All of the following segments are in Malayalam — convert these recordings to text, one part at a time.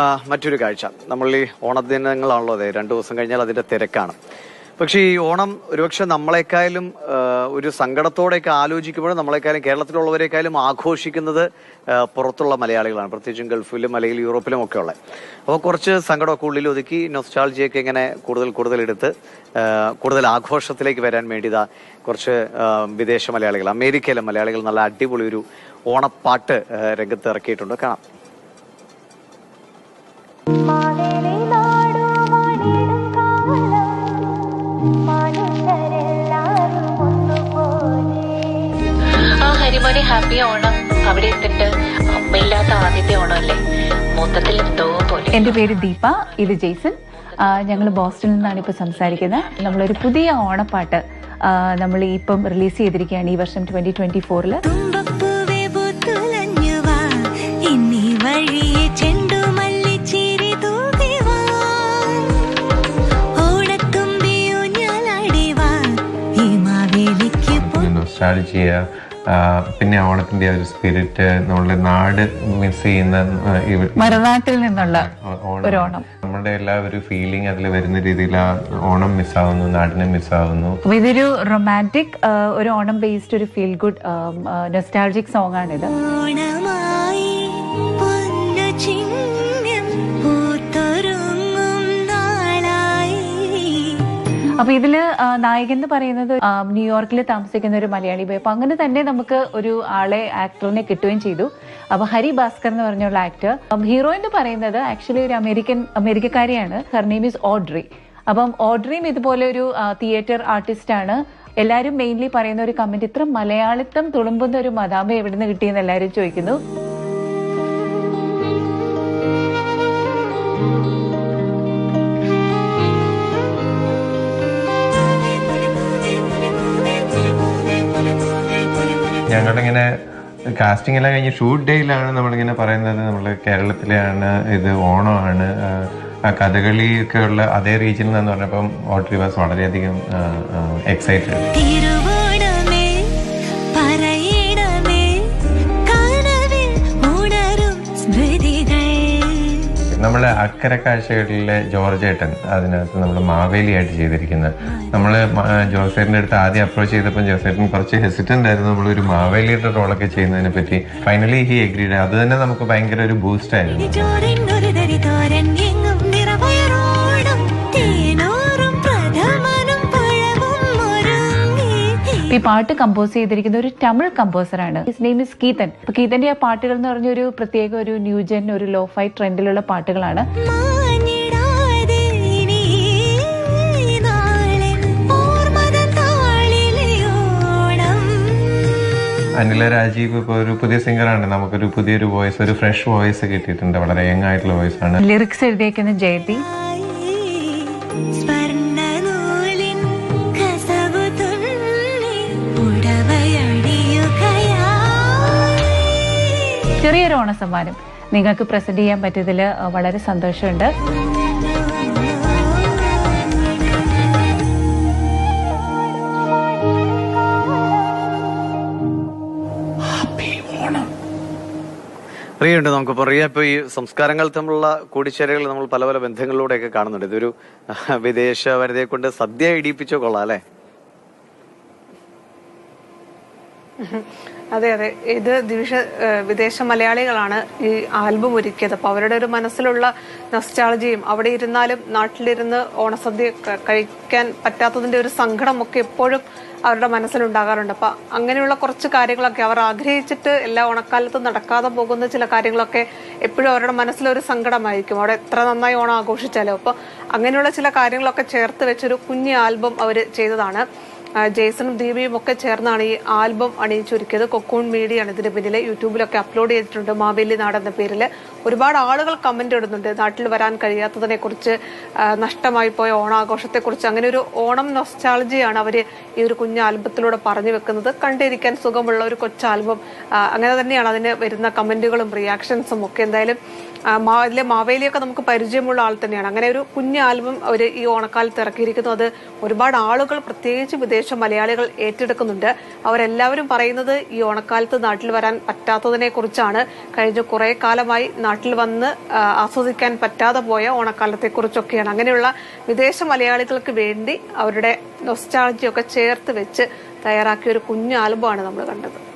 മറ്റൊരു കാഴ്ച നമ്മൾ ഈ ഓണദിനങ്ങളാണല്ലോ അതെ 2 ദിവസം കഴിഞ്ഞാൽ അതിന്റെ തിരക്കാണ്. പക്ഷേ ഈ ഓണം ഒരുപക്ഷെ നമ്മളെക്കാളും ഒരു സങ്കടത്തോടെയൊക്കെ ആലോചിക്കുമ്പോൾ നമ്മളെക്കാളും കേരളത്തിലുള്ളവരെക്കാളും ആഘോഷിക്കുന്നത് പുറത്തുള്ള മലയാളികളാണ്, പ്രത്യേകിച്ചും ഗൾഫിലും അല്ലെങ്കിൽ യൂറോപ്പിലും ഒക്കെ ഉള്ളത്. അപ്പോൾ കുറച്ച് സങ്കടമൊക്കെ ഉള്ളിൽ ഒതുക്കി നൊസ്റ്റാൾജിയൊക്കെ ഇങ്ങനെ കൂടുതൽ എടുത്ത് കൂടുതൽ ആഘോഷത്തിലേക്ക് വരാൻ വേണ്ടി കുറച്ച് വിദേശ മലയാളികൾ, അമേരിക്കയിലെ മലയാളികൾ നല്ല അടിപൊളി ഒരു ഓണപ്പാട്ട് രംഗത്ത് ഇറക്കിയിട്ടുണ്ട്. കാണാം. ഹരിമോനെ ഹാപ്പി ഓണം. അവിടെ എത്തിട്ട് അമ്മയില്ലാത്ത ആദ്യത്തെ ഓണമല്ലേ, മൊത്തത്തിൽ എന്തോ പോലെ. എന്റെ പേര് ദീപ, ഇത് ജെയ്സൺ. ഞങ്ങൾ ബോസ്റ്റണിൽ നിന്നാണ് ഇപ്പൊ സംസാരിക്കുന്നത്. നമ്മളൊരു പുതിയ ഓണപ്പാട്ട് നമ്മൾ ഇപ്പം റിലീസ് ചെയ്തിരിക്കുകയാണ് ഈ വർഷം 2024. പിന്നെ ഓണത്തിന്റെ ഒരു സ്പിരിറ്റ്, നമ്മളുടെ നാട് മിസ് ചെയ്യുന്ന മറുനാട്ടിൽ നിന്നുള്ള ഒരു ഓണം, നമ്മുടെ എല്ലാ ഒരു ഫീലിംഗ് അതിൽ വരുന്ന രീതിയിൽ ആ ഓണം മിസ്സാവുന്നു, നാടിനെ മിസ്സാവുന്നു. ഇതൊരു റൊമാൻറ്റിക് ഒരു ഓണം ബേസ്ഡ് ഒരു ഫീൽ ഗുഡ് നൊസ്റ്റാൾജിക് സോങ് ആണിത്. അപ്പൊ ഇതില് നായകൻ എന്ന് പറയുന്നത് ന്യൂയോർക്കിൽ താമസിക്കുന്ന ഒരു മലയാളി ബോയ്. അപ്പൊ അങ്ങനെ തന്നെ നമുക്ക് ഒരു ആളെ ആക്ടറിനെ കിട്ടുകയും ചെയ്തു. അപ്പൊ ഹരി ഭാസ്കർ എന്ന് പറഞ്ഞുള്ള ആക്ടർ. ഹീറോയിൻ എന്ന് പറയുന്നത് ആക്ച്വലി ഒരു അമേരിക്കക്കാരിയാണ്. Her name is Audrey. അപ്പം ഓഡ്രിയും ഇതുപോലെ ഒരു തിയേറ്റർ ആർട്ടിസ്റ്റ് ആണ്. എല്ലാവരും മെയിൻലി പറയുന്ന ഒരു കമന്റ്, ഇത്ര മലയാളിത്തം തുളുമ്പുന്ന ഒരു മദാമ എവിടുന്ന് കിട്ടിയെന്ന് എല്ലാവരും ചോദിക്കുന്നു. ഞങ്ങളിങ്ങനെ കാസ്റ്റിംഗ് എല്ലാം കഴിഞ്ഞ് ഷൂട്ട് ഡേയിലാണ് നമ്മളിങ്ങനെ പറയുന്നത് നമ്മൾ കേരളത്തിലെയാണ്, ഇത് ഓണമാണ്, കഥകളിയൊക്കെ ഉള്ള അതേ റീജിയനിൽ നിന്ന് പറഞ്ഞപ്പം ഓഡ്രി വാസ് വളരെയധികം എക്സൈറ്റഡ്. നമ്മള് അക്കര കാഴ്ചകളിലെ ജോർജേട്ടൻ, അതിനകത്ത് നമ്മൾ മാവേലിയായിട്ട് ചെയ്തിരിക്കുന്നത്. നമ്മള് ജോസേട്ടൻ്റെ അടുത്ത് ആദ്യം അപ്രോച്ച് ചെയ്തപ്പോൾ ജോസേട്ടൻ കുറച്ച് ഹെസിറ്റന്റ് ആയിരുന്നു നമ്മളൊരു മാവേലിയുടെ റോളൊക്കെ ചെയ്യുന്നതിനെ പറ്റി. Finally he agreed. അത് തന്നെ നമുക്ക് ഭയങ്കര ഒരു ബൂസ്റ്റ് ആയിരുന്നു. ഈ പാട്ട് കമ്പോസ് ചെയ്തിരിക്കുന്ന ഒരു തമിഴ് കമ്പോസറാണ്. His name is Keethan. അപ്പൊ കീതന്റെ ആ പാട്ടുകൾ എന്ന് പറഞ്ഞ ഒരു പ്രത്യേക ഒരു ന്യൂജൻ, ഒരു ലോഫൈ ട്രെൻഡിലുള്ള പാട്ടുകളാണ്. അനില രാജീവ് ഇപ്പോൾ ഒരു പുതിയ സിംഗറാണ്. നമുക്കൊരു പുതിയൊരു വോയിസ്, ഒരു ഫ്രഷ് വോയിസ് കിട്ടിയിട്ടുണ്ട്. വളരെ യങ് ആയിട്ടുള്ള വോയിസ് ആണ്. ലിറിക്സ് എഴുതിയേക്കുന്ന ജയതി. ചെറിയൊരു ഓണസമ്മാനം നിങ്ങൾക്ക് പ്രസന്റ് ചെയ്യാൻ പറ്റിയതിൽ വളരെ സന്തോഷമുണ്ട്. റിയുണ്ട് നമുക്കിപ്പോൾ റിയ. ഇപ്പോൾ ഈ സംസ്കാരങ്ങൾ തമ്മിലുള്ള കൂടിച്ചേരകൾ നമ്മൾ പല പല ബന്ധങ്ങളിലൂടെയൊക്കെ കാണുന്നുണ്ട്. ഇതൊരു വിദേശ വനിതയെ കൊണ്ട് സദ്യ ഇടിപ്പിച്ചോ കൊള്ളാം അല്ലേ? അതെ അതെ, ഇത് വിദേശ മലയാളികളാണ് ഈ ആൽബം ഒരുക്കിയത്. അപ്പൊ അവരുടെ ഒരു മനസ്സിലുള്ള നൊസ്റ്റാൾജിയും അവിടെ ഇരുന്നാലും നാട്ടിലിരുന്ന് ഓണസദ്യ കഴിക്കാൻ പറ്റാത്തതിന്റെ ഒരു സങ്കടമൊക്കെ എപ്പോഴും അവരുടെ മനസ്സിലുണ്ടാകാറുണ്ട്. അപ്പൊ അങ്ങനെയുള്ള കുറച്ച് കാര്യങ്ങളൊക്കെ അവർ ആഗ്രഹിച്ചിട്ട് എല്ലാ ഓണക്കാലത്തും നടക്കാതെ പോകുന്ന ചില കാര്യങ്ങളൊക്കെ എപ്പോഴും അവരുടെ മനസ്സിലൊരു സങ്കടമായിരിക്കും. അവിടെ എത്ര നന്നായി ഓണം ആഘോഷിച്ചാലും. അപ്പൊ അങ്ങനെയുള്ള ചില കാര്യങ്ങളൊക്കെ ചേർത്ത് വെച്ചൊരു കുഞ്ഞ് ആൽബം അവർ ചെയ്തതാണ്. ജെയ്സണും ദീപയും ഒക്കെ ചേർന്നാണ് ഈ ആൽബം അണിയിച്ചൊരുക്കിയത്. കൊക്കൂൺ മീഡിയയാണ് ഇതിന് പിന്നിലെ. യൂട്യൂബിലൊക്കെ അപ്ലോഡ് ചെയ്തിട്ടുണ്ട് മാവേലി നാട് എന്ന പേരിൽ. ഒരുപാട് ആളുകൾ കമന്റ് ഇടുന്നുണ്ട് നാട്ടിൽ വരാൻ കഴിയാത്തതിനെ കുറിച്ച്, നഷ്ടമായി പോയ ഓണാഘോഷത്തെക്കുറിച്ച്. അങ്ങനെ ഒരു ഓണം നൊസ്റ്റാൾജിയാണ് അവർ ഈ ഒരു കുഞ്ഞ് ആൽബത്തിലൂടെ പറഞ്ഞു വെക്കുന്നത്. കണ്ടിരിക്കാൻ സുഖമുള്ള ഒരു കൊച്ചു ആൽബം. അങ്ങനെ തന്നെയാണ് അതിന് വരുന്ന കമന്റുകളും റിയാക്ഷൻസും ഒക്കെ. എന്തായാലും അതിലെ മാവേലിയൊക്കെ നമുക്ക് പരിചയമുള്ള ആൾ തന്നെയാണ്. അങ്ങനെ ഒരു കുഞ്ഞ് ആൽബം അവർ ഈ ഓണക്കാലത്ത് ഇറക്കിയിരിക്കുന്നു. അത് ഒരുപാട് ആളുകൾ, പ്രത്യേകിച്ച് വിദേശ മലയാളികൾ ഏറ്റെടുക്കുന്നുണ്ട്. അവരെല്ലാവരും പറയുന്നത് ഈ ഓണക്കാലത്ത് നാട്ടിൽ വരാൻ പറ്റാത്തതിനെ കുറിച്ചാണ്. കഴിഞ്ഞ കുറെ കാലമായി നാട്ടിൽ വന്ന് ആസ്വദിക്കാൻ പറ്റാതെ പോയ ഓണക്കാലത്തെ കുറിച്ചൊക്കെയാണ്. അങ്ങനെയുള്ള വിദേശ മലയാളികൾക്ക് വേണ്ടി അവരുടെ നൊസ്റ്റാൾജിയൊക്കെ ചേർത്ത് വെച്ച് തയ്യാറാക്കിയ ഒരു കുഞ്ഞു ആൽബമാണ് നമ്മൾ കണ്ടത്.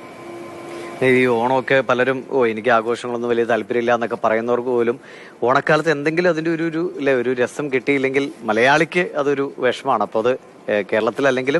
ഈ ഓണമൊക്കെ പലരും എനിക്ക് ആഘോഷങ്ങളൊന്നും വലിയ താല്പര്യമില്ല എന്നൊക്കെ പറയുന്നവർക്ക് പോലും ഓണക്കാലത്ത് എന്തെങ്കിലും അതിന്റെ ഒരു രസം കിട്ടിയില്ലെങ്കിൽ മലയാളിക്ക് അതൊരു വിഷമാണ്. അപ്പോൾ അത് കേരളത്തിലല്ലെങ്കിലും